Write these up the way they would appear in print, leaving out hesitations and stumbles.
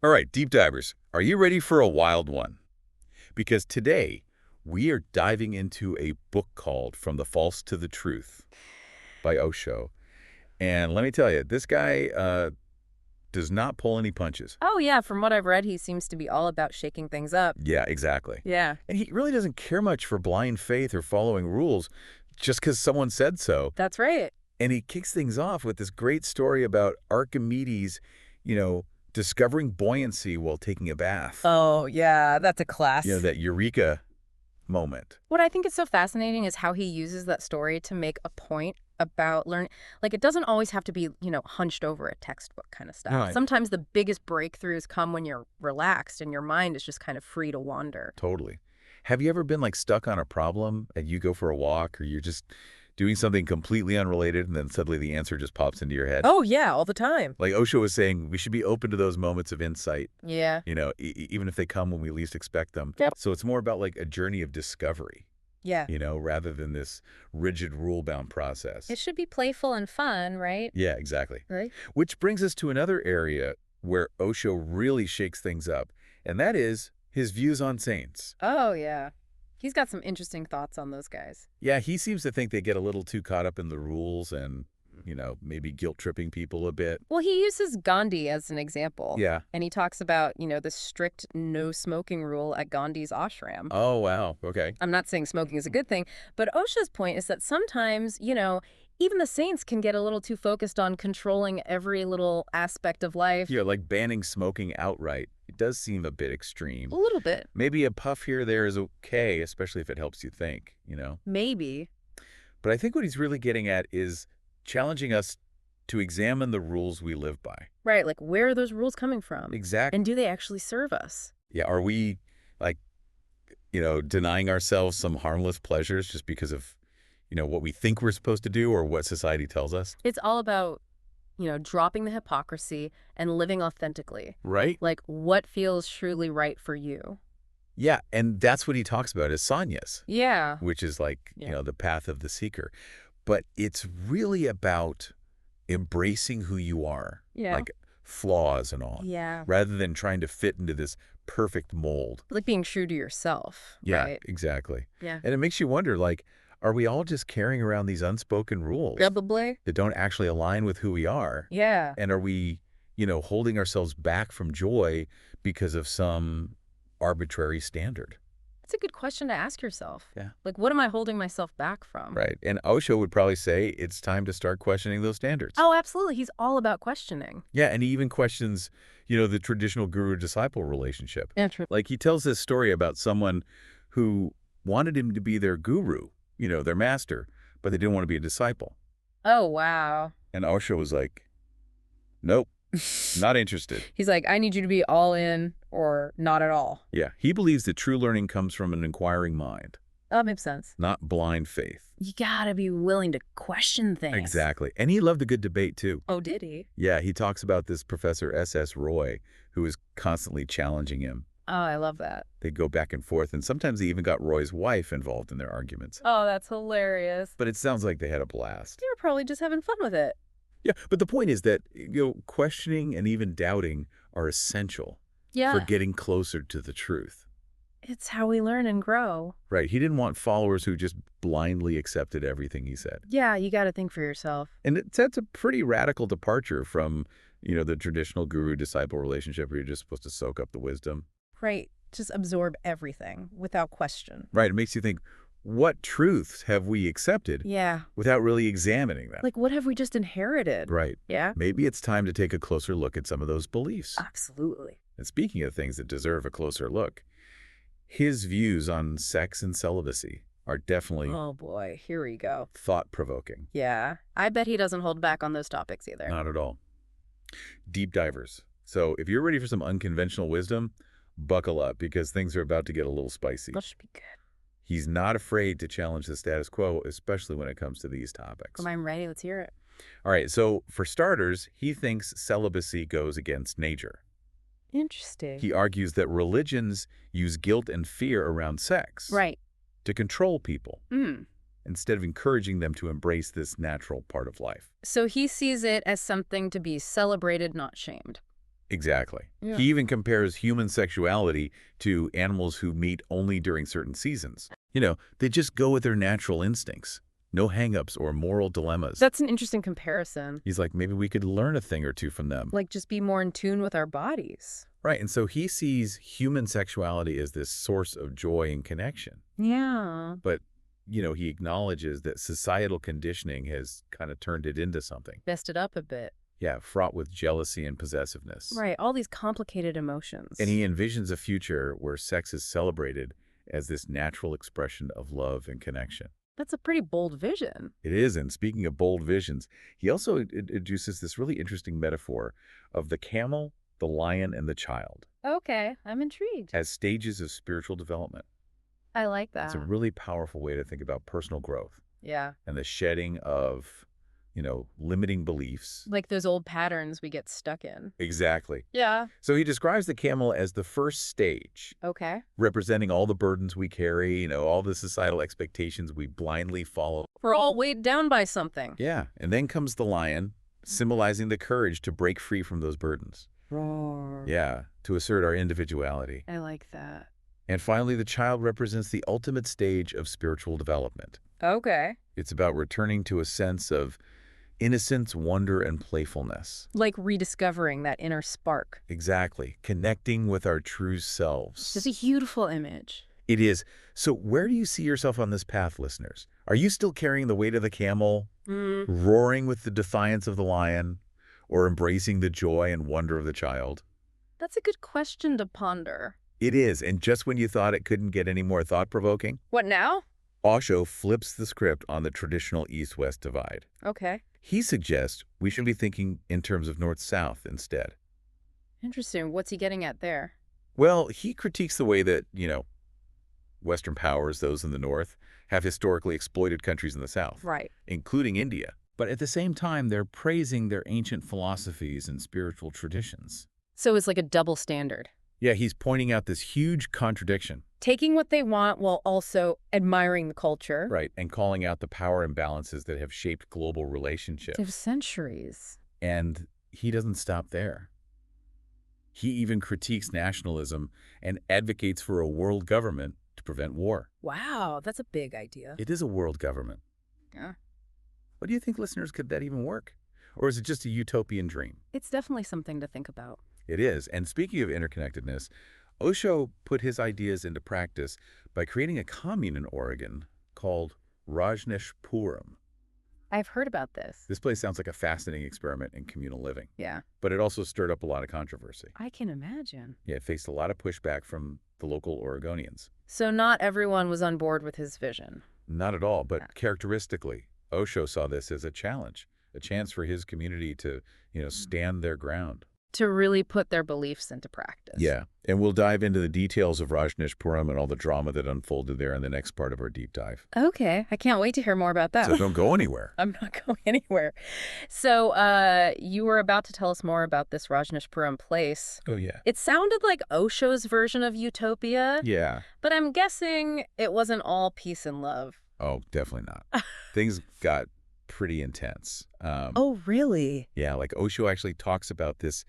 All right, deep divers, are you ready for a wild one? Because today, we are diving into a book called From the False to the Truth by Osho. And let me tell you, this guy does not pull any punches. Oh, yeah, from what I've read, he seems to be all about shaking things up. Yeah, exactly. Yeah, And he really doesn't care much for blind faith or following rules just because someone said so. that's right. And he kicks things off with this great story about Archimedes, discovering buoyancy while taking a bath. Oh, yeah, that's a class. That eureka moment. What I think is so fascinating is how he uses that story to make a point about learning. Like, it doesn't always have to be, hunched over a textbook kind of stuff. Right. Sometimes the biggest breakthroughs come when you're relaxed and your mind is just kind of free to wander. Totally. Have you ever been stuck on a problem and you go for a walk or you're just doing something completely unrelated and then suddenly the answer just pops into your head? Oh, yeah, all the time. Like Osho was saying, we should be open to those moments of insight, Yeah. even if they come when we least expect them. Yep. So it's more about a journey of discovery, Yeah. rather than this rigid rule-bound process. It should be playful and fun, right? Yeah, exactly. Right. Which brings us to another area where Osho really shakes things up, and that is his views on saints. Oh, yeah. He's got some interesting thoughts on those guys. Yeah, he seems to think they get a little too caught up in the rules and, maybe guilt-tripping people a bit. Well, he uses Gandhi as an example. Yeah. And he talks about, the strict no smoking rule at Gandhi's ashram. Oh, wow. Okay. I'm not saying smoking is a good thing, but Osho's point is that sometimes, even the saints can get a little too focused on controlling every little aspect of life. Yeah, like banning smoking outright. It does seem a bit extreme. A little bit. Maybe a puff here or there is okay, especially if it helps you think, Maybe. But I think what he's really getting at is challenging us to examine the rules we live by. Right, like where are those rules coming from? Exactly. And do they actually serve us? Yeah, are we, denying ourselves some harmless pleasures just because of, what we think we're supposed to do or what society tells us? It's all about, dropping the hypocrisy and living authentically. Right? Like what feels truly right for you. Yeah, and that's what he talks about as sannyas, Yeah. which is Yeah. the path of the seeker. But it's really about embracing who you are, Yeah. like flaws and all, Yeah. rather than trying to fit into this perfect mold. Like being true to yourself. Yeah, Right? exactly. Yeah. And it makes you wonder, are we all just carrying around these unspoken rules Probably. that don't actually align with who we are? Yeah. And are we, holding ourselves back from joy because of some arbitrary standard? It's a good question to ask yourself. Yeah. Like, what am I holding myself back from? Right. And Osho would probably say it's time to start questioning those standards. Oh, absolutely. He's all about questioning. Yeah, and he even questions, the traditional guru-disciple relationship. Interesting. Like he tells this story about someone who wanted him to be their guru, their master, but they didn't want to be a disciple. Oh, wow. And Osho was like, nope, not interested. He's like, I need you to be all in or not at all. Yeah, he believes that true learning comes from an inquiring mind, That makes sense. not blind faith. You gotta be willing to question things. Exactly. And he loved a good debate, too. Oh, did he? Yeah, he talks about this Professor S.S. Roy, who is constantly challenging him. Oh, I love that. They go back and forth, and sometimes they even got Roy's wife involved in their arguments. Oh, that's hilarious. But it sounds like they had a blast. They were probably just having fun with it. Yeah, but the point is that, questioning and even doubting are essential Yeah. for getting closer to the truth. It's how we learn and grow. Right. He didn't want followers who just blindly accepted everything he said. Yeah, you gotta think for yourself. And that's a pretty radical departure from, the traditional guru-disciple relationship where you're just supposed to soak up the wisdom. Right. Just absorb everything without question. Right. It makes you think, what truths have we accepted Yeah. without really examining them? Like, what have we just inherited? Right. Yeah. Maybe it's time to take a closer look at some of those beliefs. Absolutely. And speaking of things that deserve a closer look, his views on sex and celibacy are definitely Oh, boy. Here we go. thought-provoking. Yeah. I bet he doesn't hold back on those topics either. Not at all. Deep divers. So if you're ready for some unconventional wisdom, buckle up because things are about to get a little spicy. That should be good. He's not afraid to challenge the status quo, especially when it comes to these topics. I'm ready. Let's hear it. All right, so for starters, he thinks celibacy goes against nature. Interesting. He argues that religions use guilt and fear around sex Right. to control people Mm. instead of encouraging them to embrace this natural part of life. So he sees it as something to be celebrated, not shamed. Exactly. Yeah. He even compares human sexuality to animals who meet only during certain seasons. They just go with their natural instincts. No hang-ups or moral dilemmas. That's an interesting comparison. He's like, maybe we could learn a thing or two from them. Like, just be more in tune with our bodies. Right, and so he sees human sexuality as this source of joy and connection. Yeah. But, he acknowledges that societal conditioning has kind of turned it into something. Messed it up a bit. Yeah, fraught with jealousy and possessiveness. Right, all these complicated emotions. And he envisions a future where sex is celebrated as this natural expression of love and connection. That's a pretty bold vision. It is, and speaking of bold visions, he also introduces this really interesting metaphor of the camel, the lion, and the child Okay, I'm intrigued. as stages of spiritual development. I like that. It's a really powerful way to think about personal growth Yeah. and the shedding of, limiting beliefs. Like those old patterns we get stuck in. Exactly. Yeah. So he describes the camel as the first stage, Okay. representing all the burdens we carry, all the societal expectations we blindly follow. We're all weighed down by something. Yeah, and then comes the lion, symbolizing the courage to break free from those burdens. Roar. Yeah, to assert our individuality. I like that. And finally, the child represents the ultimate stage of spiritual development. Okay. It's about returning to a sense of innocence, wonder, and playfulness. Like rediscovering that inner spark. Exactly. Connecting with our true selves. It's a beautiful image. It is. So where do you see yourself on this path, listeners? Are you still carrying the weight of the camel, roaring with the defiance of the lion, or embracing the joy and wonder of the child? That's a good question to ponder. It is, and just when you thought it couldn't get any more thought-provoking, What now? Osho flips the script on the traditional East-West divide. Okay. He suggests we should be thinking in terms of North-South instead. Interesting. What's he getting at there? Well, he critiques the way that, Western powers, those in the North, have historically exploited countries in the South, Right. including India. But at the same time, they're praising their ancient philosophies and spiritual traditions. So it's like a double standard. Yeah, he's pointing out this huge contradiction. Taking what they want while also admiring the culture. Right, and calling out the power imbalances that have shaped global relationships. Of centuries. And he doesn't stop there. He even critiques nationalism and advocates for a world government to prevent war. Wow, that's a big idea. It is a world government. Yeah. What do you think, listeners? Could that even work? Or is it just a utopian dream? It's definitely something to think about. It is. And speaking of interconnectedness, Osho put his ideas into practice by creating a commune in Oregon called Rajneeshpuram. I've heard about this. This place sounds like a fascinating experiment in communal living, Yeah. but it also stirred up a lot of controversy. I can imagine. Yeah, it faced a lot of pushback from the local Oregonians. So not everyone was on board with his vision. Not at all, but characteristically, Osho saw this as a challenge, a chance for his community to, stand their ground. To really put their beliefs into practice. Yeah, and we'll dive into the details of Rajneeshpuram and all the drama that unfolded there in the next part of our deep dive. Okay. I can't wait to hear more about that. So don't go anywhere. I'm not going anywhere. So you were about to tell us more about this Rajneeshpuram place. Oh, yeah. It sounded like Osho's version of utopia, Yeah. but I'm guessing it wasn't all peace and love. Oh, definitely not. Things got pretty intense. Oh, really? Yeah, like Osho actually talks about this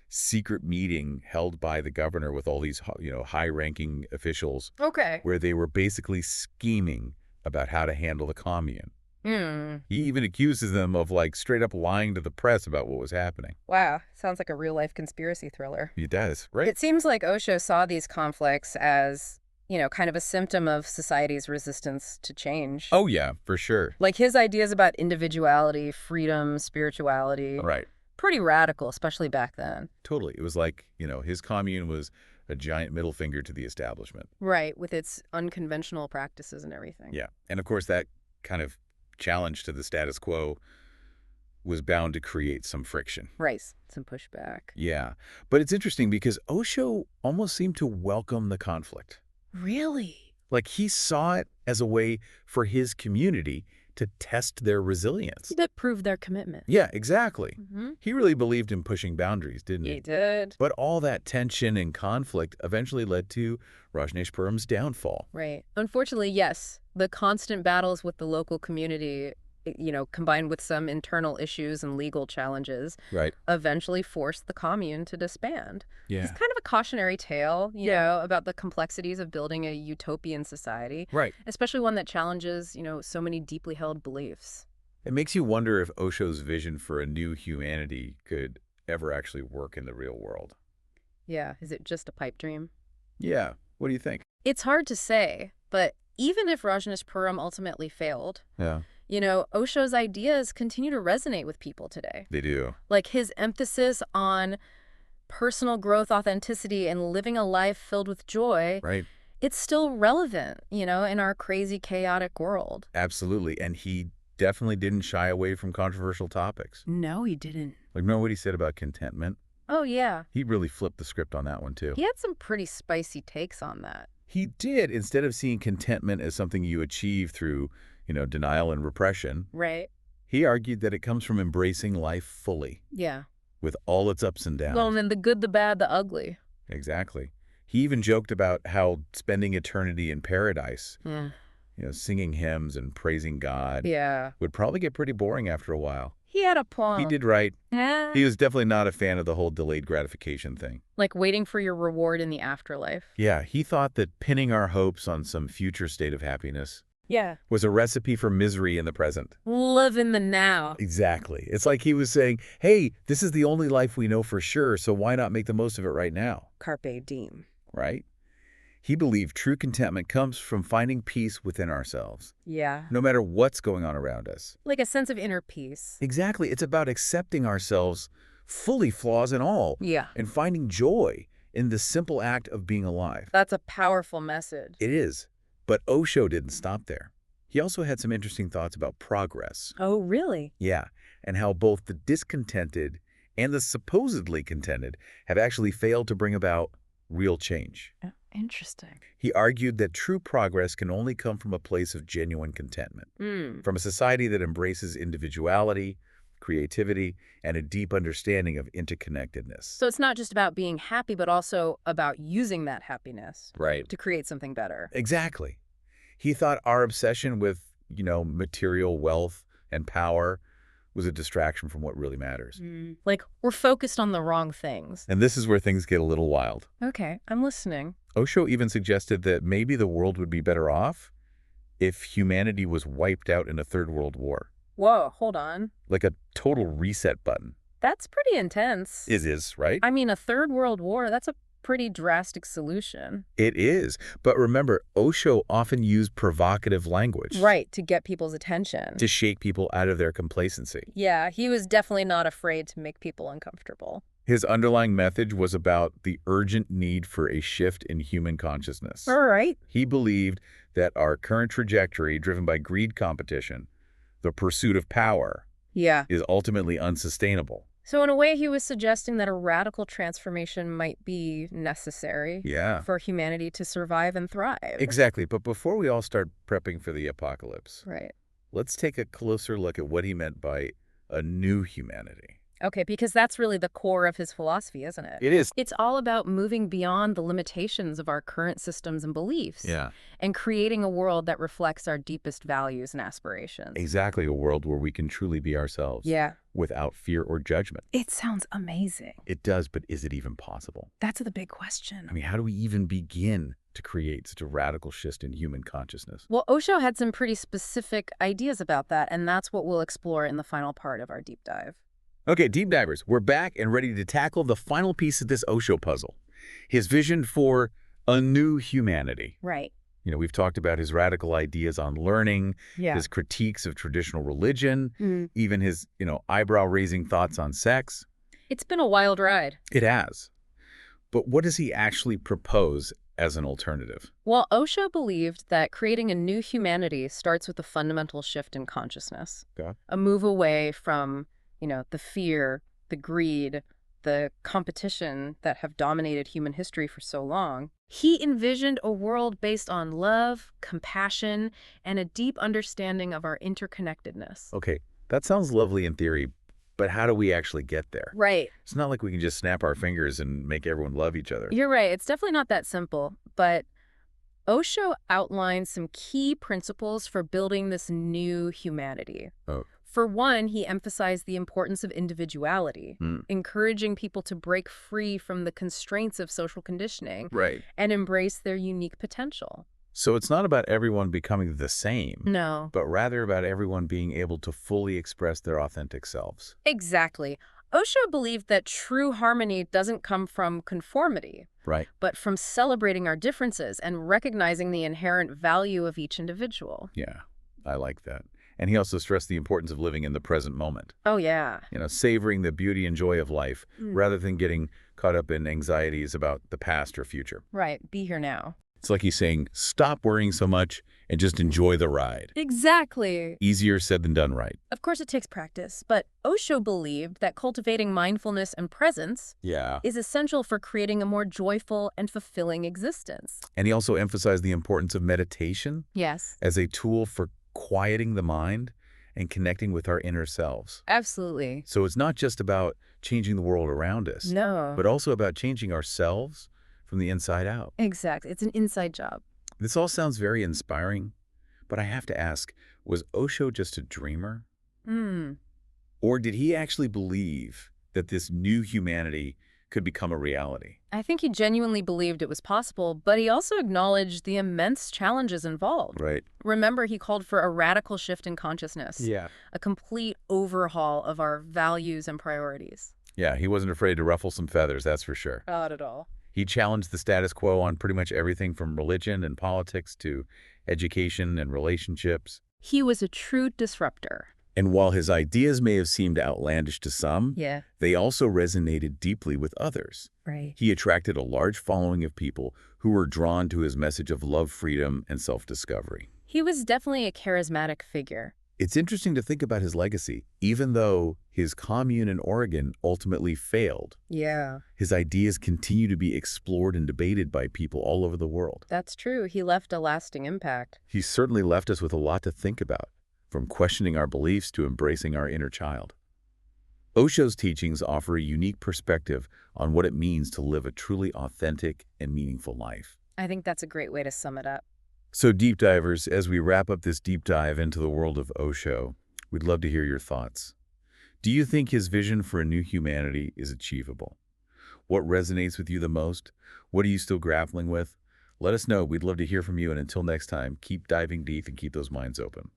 secret meeting held by the governor with all these, high-ranking officials Okay. where they were basically scheming about how to handle the commune. He even accuses them of, straight up lying to the press about what was happening. Wow. Sounds like a real-life conspiracy thriller. He does, right? It seems like Osho saw these conflicts as, kind of a symptom of society's resistance to change. Oh, yeah, for sure. Like his ideas about individuality, freedom, spirituality. Right. Pretty radical, especially back then. Totally. It was like, his commune was a giant middle finger to the establishment. Right, with its unconventional practices and everything. Yeah. And of course, that kind of challenge to the status quo was bound to create some friction. Right, some pushback. Yeah. But it's interesting because Osho almost seemed to welcome the conflict. Really? Like he saw it as a way for his community to test their resilience. That proved their commitment. Yeah, exactly. Mm-hmm. He really believed in pushing boundaries, didn't he? He did. But all that tension and conflict eventually led to Rajneeshpuram's downfall. Right. Unfortunately, yes, the constant battles with the local community combined with some internal issues and legal challenges, Right. eventually forced the commune to disband. It's Yeah. kind of a cautionary tale, about the complexities of building a utopian society, Right. especially one that challenges, so many deeply held beliefs. It makes you wonder if Osho's vision for a new humanity could ever actually work in the real world. Yeah, is it just a pipe dream? Yeah. What do you think? It's hard to say, but even if Rajneeshpuram ultimately failed, Yeah. Osho's ideas continue to resonate with people today. They do. Like his emphasis on personal growth, authenticity, and living a life filled with joy, Right. it's still relevant, in our crazy, chaotic world. Absolutely. And he definitely didn't shy away from controversial topics. No, he didn't. Like, remember what he said about contentment? Oh, yeah. He really flipped the script on that one, too. He had some pretty spicy takes on that. He did. Instead of seeing contentment as something you achieve through, denial and repression, Right. he argued that it comes from embracing life fully, Yeah. with all its ups and downs. Well, and then the good, the bad, the ugly. Exactly. He even joked about how spending eternity in paradise, Yeah. singing hymns and praising God, Yeah. would probably get pretty boring after a while. He had a point. He did right. Yeah. He was definitely not a fan of the whole delayed gratification thing. Like waiting for your reward in the afterlife. Yeah, he thought that pinning our hopes on some future state of happiness Yeah. was a recipe for misery in the present. Live in the now. Exactly. It's like he was saying, hey, this is the only life we know for sure, so why not make the most of it right now? Carpe diem. Right? He believed true contentment comes from finding peace within ourselves, Yeah. no matter what's going on around us. Like a sense of inner peace. Exactly. It's about accepting ourselves, fully flaws and all, Yeah. and finding joy in the simple act of being alive. That's a powerful message. It is. But Osho didn't stop there. He also had some interesting thoughts about progress. Oh, really? Yeah, and how both the discontented and the supposedly contented have actually failed to bring about real change. Oh, interesting. He argued that true progress can only come from a place of genuine contentment, from a society that embraces individuality, creativity, and a deep understanding of interconnectedness. So it's not just about being happy, but also about using that happiness Right. to create something better. Exactly. He thought our obsession with, material wealth and power was a distraction from what really matters. Like, we're focused on the wrong things. And this is where things get a little wild. Okay, I'm listening. Osho even suggested that maybe the world would be better off if humanity was wiped out in a third world war. Whoa, hold on. Like a total reset button. That's pretty intense. It is, right? I mean, a third world war, that's a pretty drastic solution. It is. But remember, Osho often used provocative language. Right, to get people's attention. To shake people out of their complacency. Yeah, he was definitely not afraid to make people uncomfortable. His underlying message was about the urgent need for a shift in human consciousness. All right. He believed that our current trajectory, driven by greed, competition, the pursuit of power, Yeah. is ultimately unsustainable. So in a way, he was suggesting that a radical transformation might be necessary Yeah. for humanity to survive and thrive. Exactly. But before we all start prepping for the apocalypse, Right. let's take a closer look at what he meant by a new humanity. Okay, because that's really the core of his philosophy, isn't it? It is. It's all about moving beyond the limitations of our current systems and beliefs. Yeah. And creating a world that reflects our deepest values and aspirations. Exactly. A world where we can truly be ourselves. Yeah. Without fear or judgment. It sounds amazing. It does, but is it even possible? That's the big question. I mean, how do we even begin to create such a radical shift in human consciousness? Well, Osho had some pretty specific ideas about that, and that's what we'll explore in the final part of our deep dive. Okay, deep divers, we're back and ready to tackle the final piece of this Osho puzzle. His vision for a new humanity. Right. We've talked about his radical ideas on learning, Yeah. his critiques of traditional religion, even his, eyebrow-raising thoughts on sex. It's been a wild ride. It has. But what does he actually propose as an alternative? Well, Osho believed that creating a new humanity starts with a fundamental shift in consciousness. Okay. A move away from, the fear, the greed, the competition that have dominated human history for so long. He envisioned a world based on love, compassion, and a deep understanding of our interconnectedness. Okay, that sounds lovely in theory, but how do we actually get there? Right. It's not like we can just snap our fingers and make everyone love each other. You're right. It's definitely not that simple, but Osho outlines some key principles for building this new humanity. Oh, For one, he emphasized the importance of individuality, hmm. encouraging people to break free from the constraints of social conditioning Right. and embrace their unique potential. So it's not about everyone becoming the same, No. but rather about everyone being able to fully express their authentic selves. Exactly. Osho believed that true harmony doesn't come from conformity, Right. but from celebrating our differences and recognizing the inherent value of each individual. Yeah, I like that. And he also stressed the importance of living in the present moment, Oh, yeah. savoring the beauty and joy of life Mm. rather than getting caught up in anxieties about the past or future. Right. Be here now. It's like he's saying, stop worrying so much and just enjoy the ride. Exactly. Easier said than done, right? Of course, it takes practice, but Osho believed that cultivating mindfulness and presence Yeah. is essential for creating a more joyful and fulfilling existence. And he also emphasized the importance of meditation Yes. as a tool for quieting the mind and connecting with our inner selves. Absolutely. So it's not just about changing the world around us, No. but also about changing ourselves from the inside out. Exactly. It's an inside job. This all sounds very inspiring, but I have to ask, was Osho just a dreamer? Hmm. Or did he actually believe that this new humanity could become a reality? I think he genuinely believed it was possible, but he also acknowledged the immense challenges involved. Right. Remember, he called for a radical shift in consciousness, Yeah. a complete overhaul of our values and priorities. Yeah, he wasn't afraid to ruffle some feathers, that's for sure. Not at all. He challenged the status quo on pretty much everything from religion and politics to education and relationships. He was a true disruptor. And while his ideas may have seemed outlandish to some, Yeah. they also resonated deeply with others. Right. He attracted a large following of people who were drawn to his message of love, freedom, and self-discovery. He was definitely a charismatic figure. It's interesting to think about his legacy. Even though his commune in Oregon ultimately failed, Yeah. his ideas continue to be explored and debated by people all over the world. That's true. He left a lasting impact. He certainly left us with a lot to think about, from questioning our beliefs to embracing our inner child. Osho's teachings offer a unique perspective on what it means to live a truly authentic and meaningful life. I think that's a great way to sum it up. So deep divers, as we wrap up this deep dive into the world of Osho, we'd love to hear your thoughts. Do you think his vision for a new humanity is achievable? What resonates with you the most? What are you still grappling with? Let us know. We'd love to hear from you. And until next time, keep diving deep and keep those minds open.